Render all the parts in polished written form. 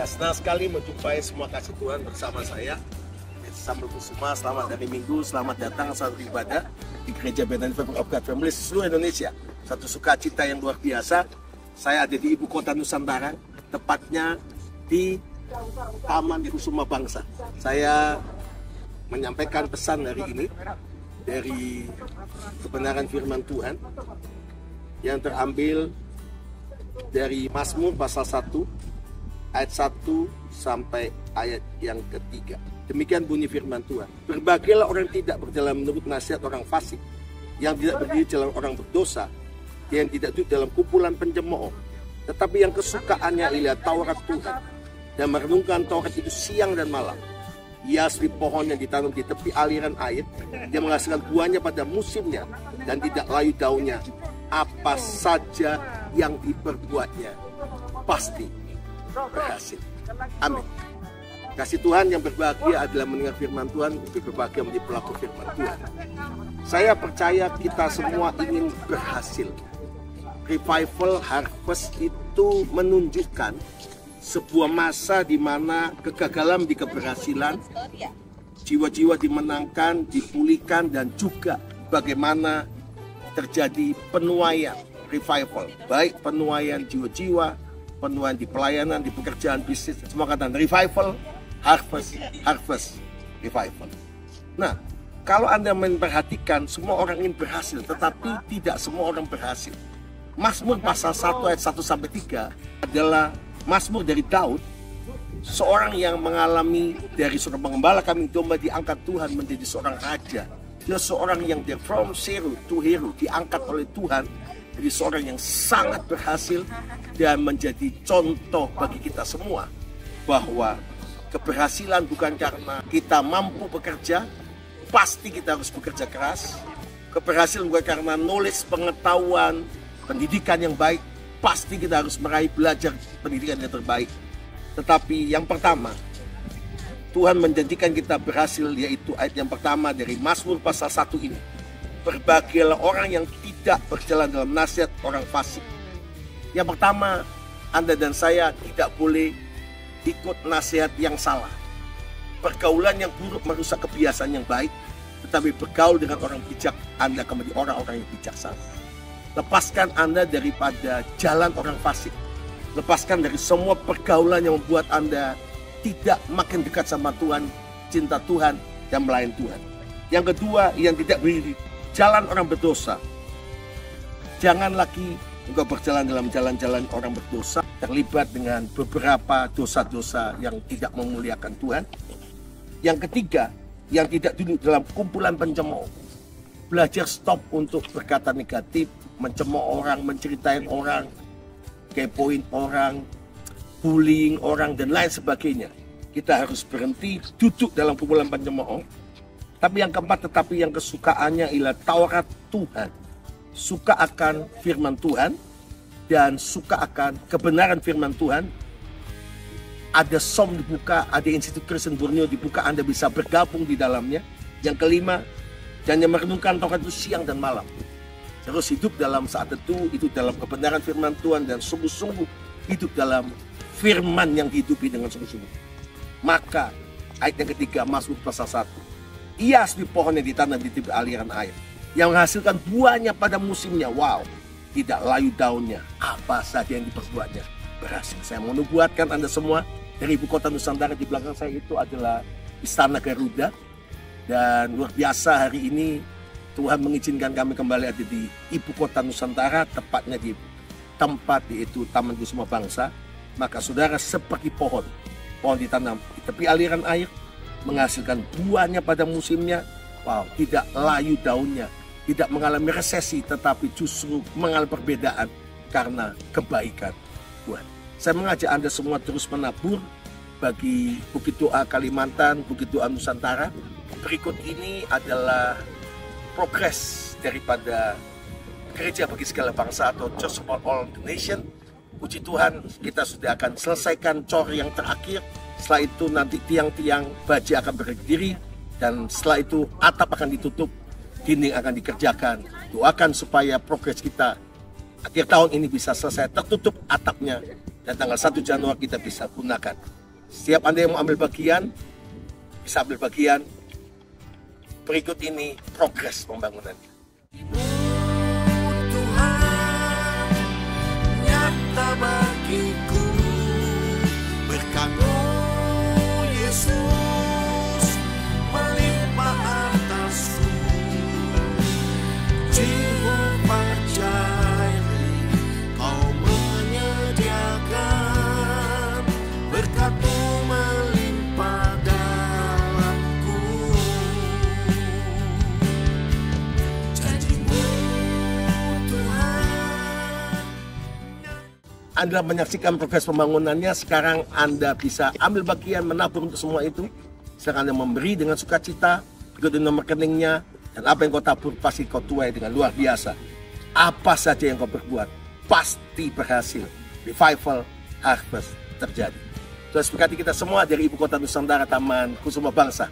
senang sekali menjumpai semua kasih Tuhan bersama saya. Sambil Kusuma, selamat hari Minggu, selamat datang saat beribadah di Gereja Bethany Family of God Family seluruh Indonesia. Satu sukacita yang luar biasa. Saya ada di ibu kota Nusantara, tepatnya di Taman Kusuma Bangsa. Saya menyampaikan pesan hari ini dari kebenaran firman Tuhan yang terambil dari Mazmur pasal 1 ayat 1 sampai ayat yang ketiga. Demikian bunyi firman Tuhan. Berbahagialah orang yang tidak berjalan menurut nasihat orang fasik, yang tidak berdiri jalan orang berdosa, yang tidak duduk dalam kumpulan pencemooh, tetapi yang kesukaannya ialah Taurat Tuhan, dan merenungkan Taurat itu siang dan malam. Ia seperti pohon yang ditanam di tepi aliran air, yang menghasilkan buahnya pada musimnya, dan tidak layu daunnya. Apa saja yang diperbuatnya pasti berhasil. Amin. Kasih Tuhan yang berbahagia adalah mendengar firman Tuhan, lebih berbahagia menjadi pelaku firman Tuhan. Saya percaya kita semua ingin berhasil. Revival Harvest itu menunjukkan sebuah masa di mana kegagalan di keberhasilan, jiwa-jiwa dimenangkan, dipulihkan, dan juga bagaimana terjadi penuaian revival, baik penuaian jiwa-jiwa, penuaian di pelayanan, di pekerjaan bisnis, semua kata revival, harvest, revival. Nah, kalau Anda memperhatikan, semua orang ingin berhasil, tetapi tidak semua orang berhasil. Mazmur pasal 1 ayat 1 sampai 3 adalah Mazmur dari Daud, seorang yang mengalami dari seorang pengembala kambing domba diangkat Tuhan menjadi seorang raja. Dia seorang yang from zero to hero, diangkat oleh Tuhan jadi seorang yang sangat berhasil dan menjadi contoh bagi kita semua bahwa keberhasilan bukan karena kita mampu bekerja, pasti kita harus bekerja keras. Keberhasilan bukan karena knowledge, pengetahuan, pendidikan yang baik, pasti kita harus meraih belajar pendidikan yang terbaik. Tetapi yang pertama, Tuhan menjanjikan kita berhasil, yaitu ayat yang pertama dari Mazmur pasal 1 ini. Berbahagialah orang yang tidak berjalan dalam nasihat orang fasik. Yang pertama, Anda dan saya tidak boleh ikut nasihat yang salah. Pergaulan yang buruk merusak kebiasaan yang baik, tetapi bergaul dengan orang bijak, Anda akan menjadi orang-orang yang bijaksana. Lepaskan Anda daripada jalan orang fasik. Lepaskan dari semua pergaulan yang membuat Anda tidak makin dekat sama Tuhan, cinta Tuhan, dan melayani Tuhan. Yang kedua, yang tidak berdiri jalan orang berdosa. Jangan lagi engkau berjalan dalam jalan-jalan orang berdosa, terlibat dengan beberapa dosa-dosa yang tidak memuliakan Tuhan. Yang ketiga, yang tidak duduk dalam kumpulan pencemooh. Belajar stop untuk berkata negatif, mencemooh orang, menceritain orang, kepoin orang, bullying orang, dan lain sebagainya. Kita harus berhenti duduk dalam kumpulan pencemooh. Tapi yang keempat, tetapi yang kesukaannya ialah Taurat Tuhan. Suka akan firman Tuhan dan suka akan kebenaran firman Tuhan. Ada SOM dibuka, ada Institut Kristen Borneo dibuka, Anda bisa bergabung di dalamnya. Yang kelima, dan yang merenungkan Taurat itu siang dan malam. Terus hidup dalam saat itu dalam kebenaran firman Tuhan dan sungguh-sungguh hidup dalam firman yang dihidupi dengan sungguh-sungguh. Maka ayat yang ketiga, Mazmur pasal 1. Ia seperti pohon yang ditanam di tepi aliran air, yang menghasilkan buahnya pada musimnya. Wow, tidak layu daunnya. Apa saja yang diperbuatnya berhasil. Saya mau nubuatkan Anda semua dari ibu kota Nusantara. Di belakang saya itu adalah Istana Garuda. Dan luar biasa hari ini Tuhan mengizinkan kami kembali ada di ibu kota Nusantara, tepatnya di tempat yaitu Taman Kusuma Bangsa. Maka saudara seperti pohon ditanam di tepi aliran air, menghasilkan buahnya pada musimnya. Wow, tidak layu daunnya, tidak mengalami resesi, tetapi justru mengalami perbedaan karena kebaikan Tuhan. Saya mengajak Anda semua terus menabur bagi Bukit Doa Kalimantan, Bukit Doa Nusantara. Berikut ini adalah progres daripada Gereja bagi Segala Bangsa atau Church for All the Nation. Puji Tuhan, kita sudah akan selesaikan cor yang terakhir. Setelah itu nanti tiang-tiang baja akan berdiri, dan setelah itu atap akan ditutup, dinding akan dikerjakan. Doakan supaya progres kita akhir tahun ini bisa selesai tertutup atapnya, dan tanggal 1 Januari kita bisa gunakan Setiap Anda yang mau ambil bagian, bisa ambil bagian. Berikut ini progres pembangunannya. Tuhan nyata bagiku, berkat-Mu Yesus melimpah atasku. Jehovah Jireh, Kau menyediakan, berkat-Mu melimpah dalamku. Janji-Mu Tuhan. Anda menyaksikan progres pembangunannya. Sekarang Anda bisa ambil bagian, menabur untuk semua itu. Sekarang Anda memberi dengan sukacita, ikuti nomor rekeningnya, dan apa yang kau tabur pasti kau tuai dengan luar biasa. Apa saja yang kau berbuat pasti berhasil. Revival harvest terjadi. Tuhan berkati kita semua dari Ibu Kota Nusantara, Taman Kusuma Bangsa.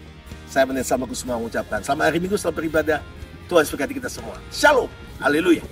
Saya Pendeta Sama Kusuma mengucapkan selamat hari Minggu, selamat beribadah. Tuhan berkati kita semua. Shalom, haleluya.